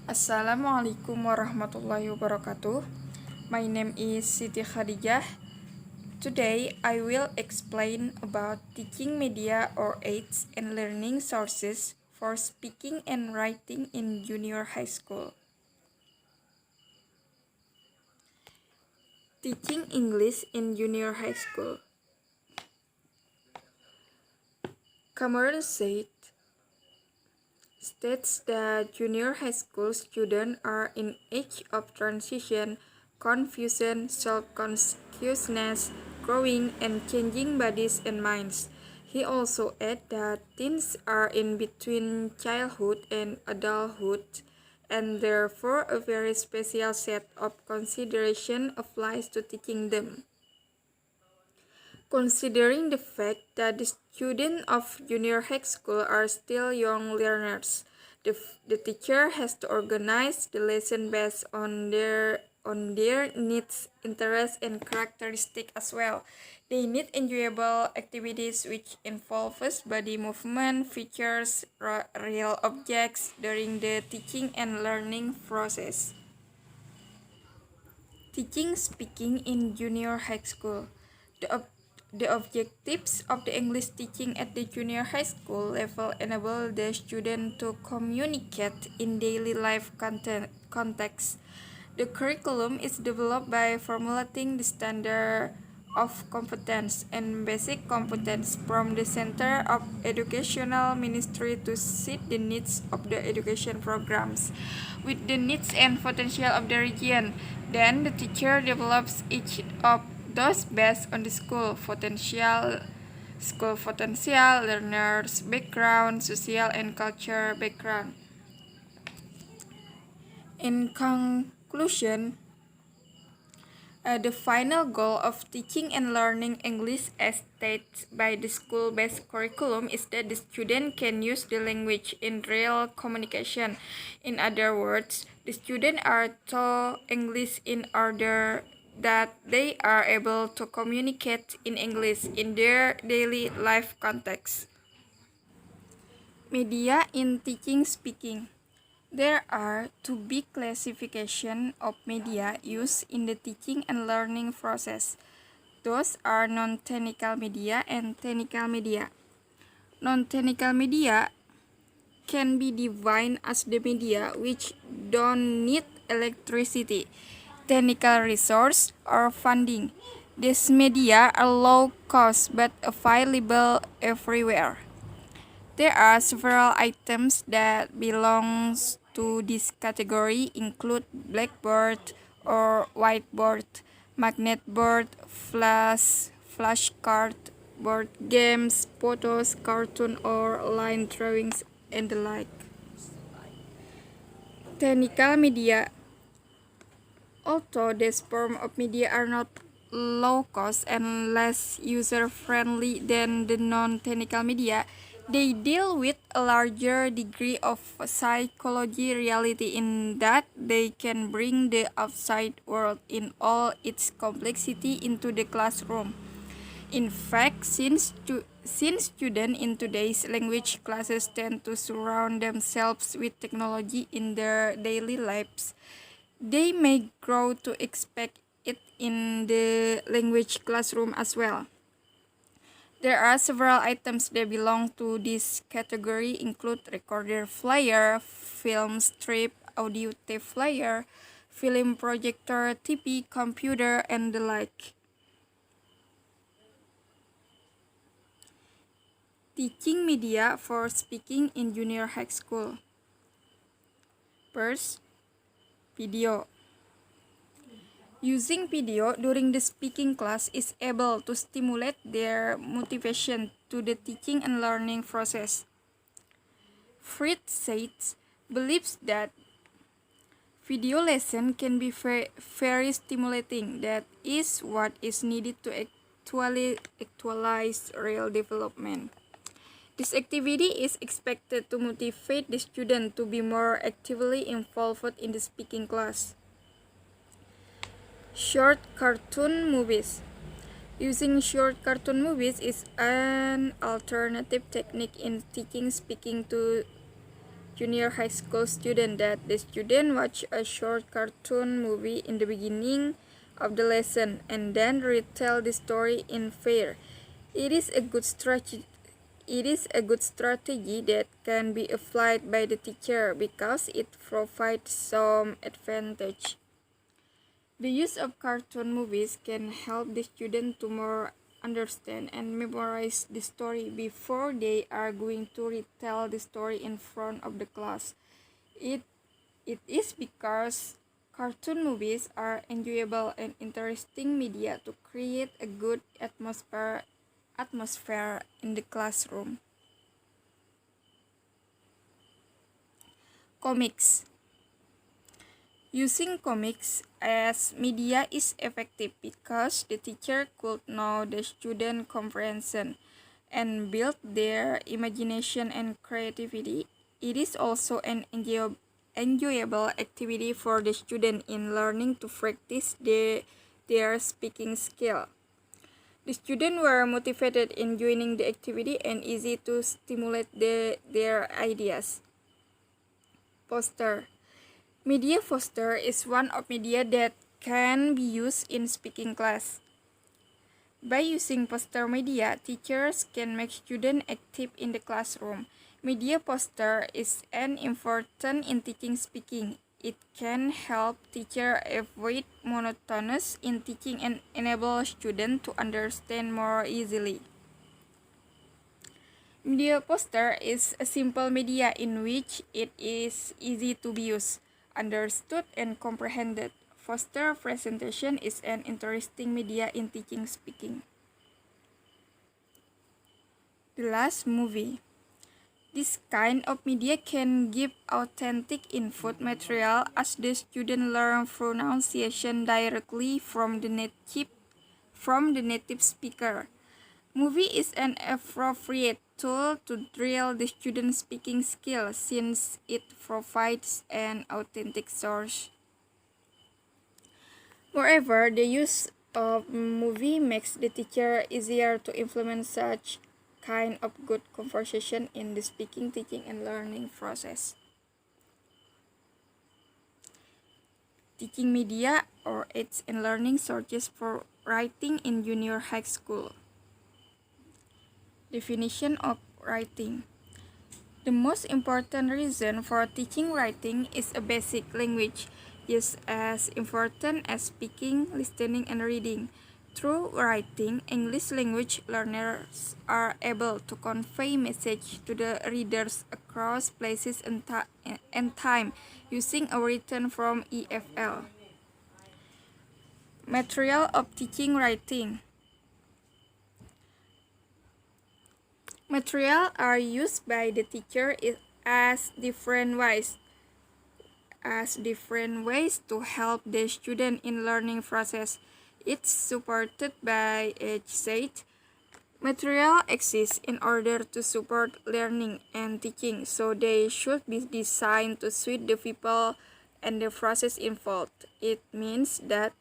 Assalamualaikum warahmatullahi wabarakatuh. My name is Siti Khadijah. Today I will explain about teaching media or aids and learning sources for speaking and writing in junior high school. Teaching English in junior high school. Cameron states that junior high school students are in age of transition, confusion, self-consciousness, growing and changing bodies and minds. He also adds that teens are in between childhood and adulthood, and therefore a very special set of consideration applies to teaching them. Considering the fact that the students of junior high school are still young learners, the teacher has to organize the lesson based on their needs, interests, and characteristics as well. They need enjoyable activities which involves body movement, features, real objects during the teaching and learning process. Teaching speaking in junior high school. The objectives of the English teaching at the junior high school level enable the student to communicate in daily life context. The curriculum is developed by formulating the standard of competence and basic competence from the Center of Educational Ministry to suit the needs of the education programs with the needs and potential of the region. Then the teacher develops each of those based on the school potential, learners' background, social and cultural background. In conclusion, the final goal of teaching and learning English as stated by the school-based curriculum is that the student can use the language in real communication. In other words, the students are taught English in order that they are able to communicate in English in their daily life context. Media in teaching speaking. There are two big classifications of media used in the teaching and learning process. Those are non-technical media and technical media. Non-technical media can be defined as the media which don't need electricity, technical resource, or funding. These media are low cost but available everywhere. There are several items that belong to this category include blackboard or whiteboard, magnet board, flashcard, board games, photos, cartoon or line drawings, and the like. Technical media. Although these forms of media are not low cost and less user-friendly than the non-technical media, they deal with a larger degree of psychology reality in that they can bring the outside world in all its complexity into the classroom. In fact, since students in today's language classes tend to surround themselves with technology in their daily lives, they may grow to expect it in the language classroom as well. There are several items that belong to this category include recorder flyer, film strip, audio tape flyer, film projector, TV, computer, and the like. Teaching media for speaking in junior high school. First, video. Using video during the speaking class is able to stimulate their motivation to the teaching and learning process. Fritz Seitz believes that video lesson can be very stimulating. That is what is needed to actualize real development. This activity is expected to motivate the student to be more actively involved in the speaking class. Short cartoon movies. Using short cartoon movies is an alternative technique in teaching speaking to junior high school student that the student watch a short cartoon movie in the beginning of the lesson and then retell the story in fair. It is a good strategy. It is a good strategy that can be applied by the teacher because it provides some advantage. The use of cartoon movies can help the student to more understand and memorize the story before they are going to retell the story in front of the class. It is because cartoon movies are enjoyable and interesting media to create a good atmosphere in the classroom. Comics. Using comics as media is effective because the teacher could know the student comprehension and build their imagination and creativity. It is also an enjoyable activity for the student in learning to practice their speaking skill. The students were motivated in joining the activity and easy to stimulate their ideas. Poster. Media poster is one of media that can be used in speaking class. By using poster media, teachers can make students active in the classroom. Media poster is an important in teaching speaking. It can help teachers avoid monotonous in teaching and enable students to understand more easily. Media poster is a simple media in which it is easy to be used, understood, and comprehended. Poster presentation is an interesting media in teaching speaking. The last movie. This kind of media can give authentic input material as the student learn pronunciation directly from the native speaker. Movie is an appropriate tool to drill the student's speaking skills since it provides an authentic source. Moreover, the use of movie makes the teacher easier to implement such kind of good conversation in the speaking, teaching, and learning process. Teaching media or aids in learning sources for writing in junior high school. Definition of writing. The most important reason for teaching writing is a basic language, just as important as speaking, listening, and reading. Through writing, English language learners are able to convey message to the readers across places and time using a written form EFL. Material of teaching writing. Material are used by the teacher as different ways to help the student in learning process. It's supported by each stage. Material exists in order to support learning and teaching, so they should be designed to suit the people and the process involved. It means that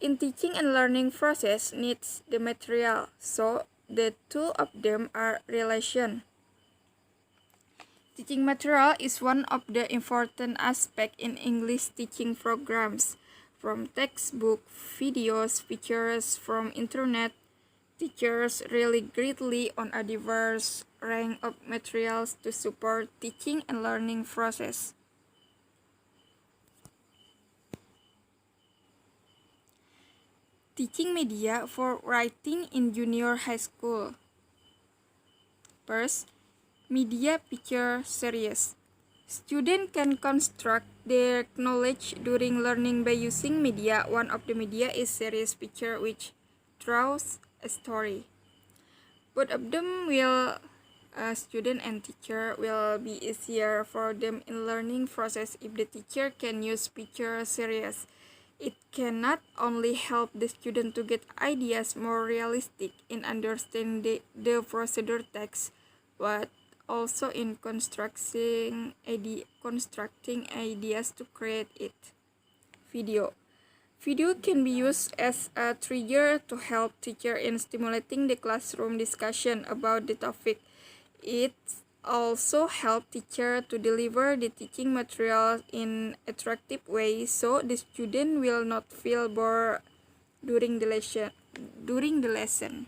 in teaching and learning process needs the material, so the two of them are relation. Teaching material is one of the important aspects in English teaching programs. From textbook, videos, pictures from internet, teachers rely greatly on a diverse range of materials to support teaching and learning process. Teaching media for writing in junior high school. First, media picture series. Students can construct their knowledge during learning by using media. One of the media is series picture which draws a story. Both of them will student and teacher will be easier for them in learning process if the teacher can use picture series. It can not only help the student to get ideas more realistic in understanding the procedure text, but also in constructing ideas to create it. Video. Video can be used as a trigger to help teacher in stimulating the classroom discussion about the topic. It also help teacher to deliver the teaching material in attractive way so the student will not feel bored during the lesson.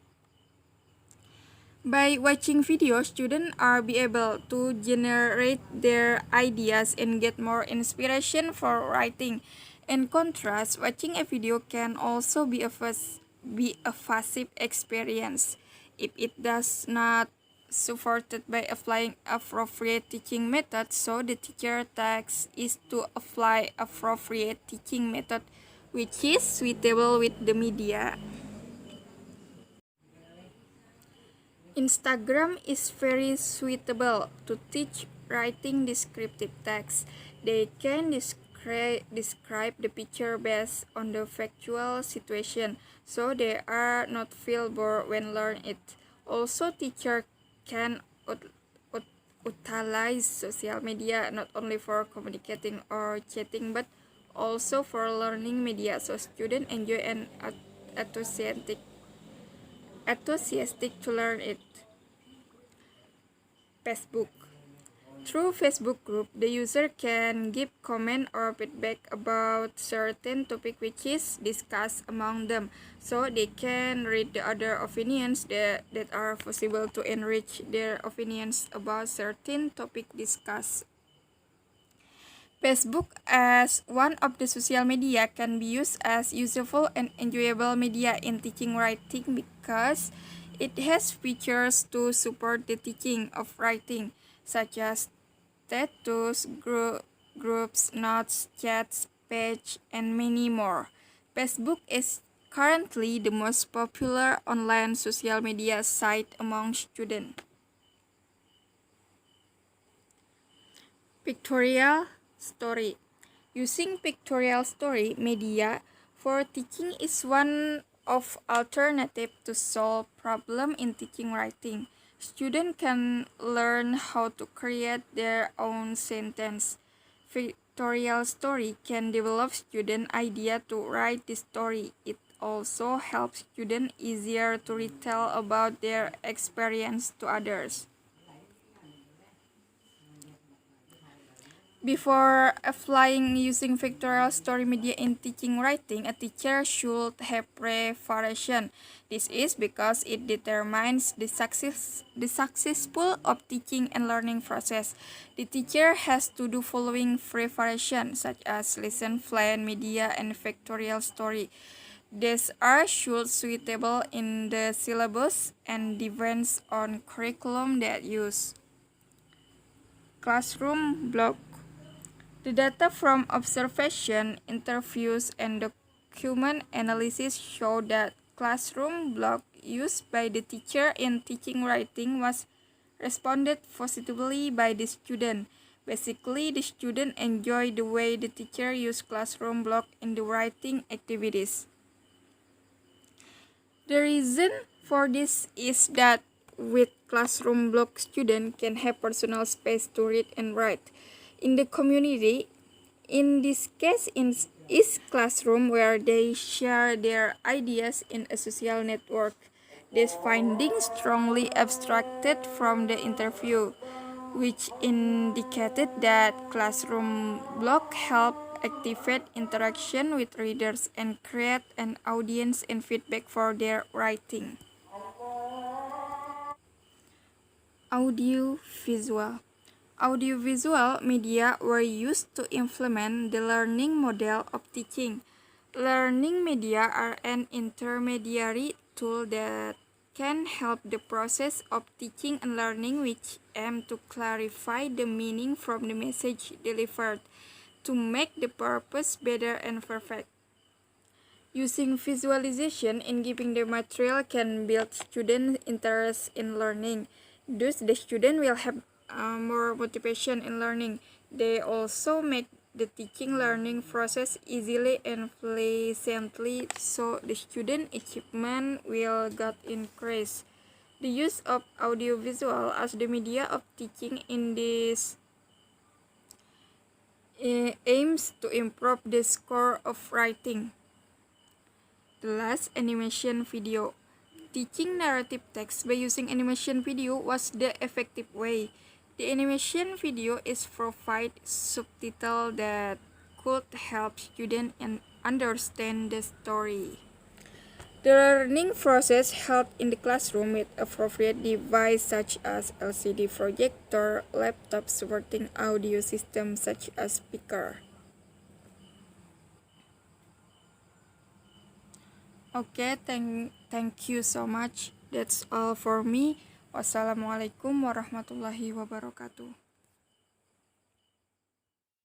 By watching videos, students are be able to generate their ideas and get more inspiration for writing. In contrast, watching a video can also be a passive experience if it does not supported by applying appropriate teaching methods. So the teacher task is to apply appropriate teaching method which is suitable with the media. Instagram is very suitable to teach writing descriptive text. They can describe the picture based on the factual situation, so they are not feel bored when learn it. Also, teacher can utilize social media not only for communicating or chatting, but also for learning media, so students enjoy and enthusiastic to learn it. Facebook. Through Facebook group, the user can give comment or feedback about certain topic which is discussed among them, so they can read the other opinions that are possible to enrich their opinions about certain topic discussed. Facebook as one of the social media can be used as useful and enjoyable media in teaching writing because it has features to support the teaching of writing such as status, groups, notes, chats, page, and many more. Facebook is currently the most popular online social media site among students. Pictorial story. Using pictorial story media for teaching is one of alternative to solve problem in teaching writing. Students can learn how to create their own sentence. Pictorial story can develop student idea to write the story. It also helps students easier to retell about their experience to others. Before applying using pictorial story media in teaching writing, a teacher should have preparation. This is because it determines the successful of teaching and learning process. The teacher has to do following preparation such as lesson plan, media, and pictorial story. These are should suitable in the syllabus and depends on curriculum that use. Classroom block. The data from observation, interviews, and document analysis show that classroom block used by the teacher in teaching writing was responded positively by the student. Basically, the student enjoyed the way the teacher used classroom block in the writing activities. The reason for this is that with classroom block, students can have personal space to read and write. In the community, in this case, is classroom where they share their ideas in a social network. This finding strongly abstracted from the interview, which indicated that classroom block help activate interaction with readers and create an audience and feedback for their writing. Audiovisual. Audiovisual media were used to implement the learning model of teaching. Learning media are an intermediary tool that can help the process of teaching and learning, which aim to clarify the meaning from the message delivered to make the purpose better and perfect. Using visualization in giving the material can build student interest in learning. Thus, the student will have more motivation in learning. They also make the teaching learning process easily and pleasantly, so the student achievement will get increased. The use of audiovisual as the media of teaching in this aims to improve the score of writing. The last, animation video. Teaching narrative text by using animation video was the effective way. The animation video is provide subtitles that could help students understand the story. The learning process helped in the classroom with appropriate devices such as LCD projector, laptops supporting audio systems such as speaker. Okay, thank you so much. That's all for me. Wassalamualaikum warahmatullahi wabarakatuh.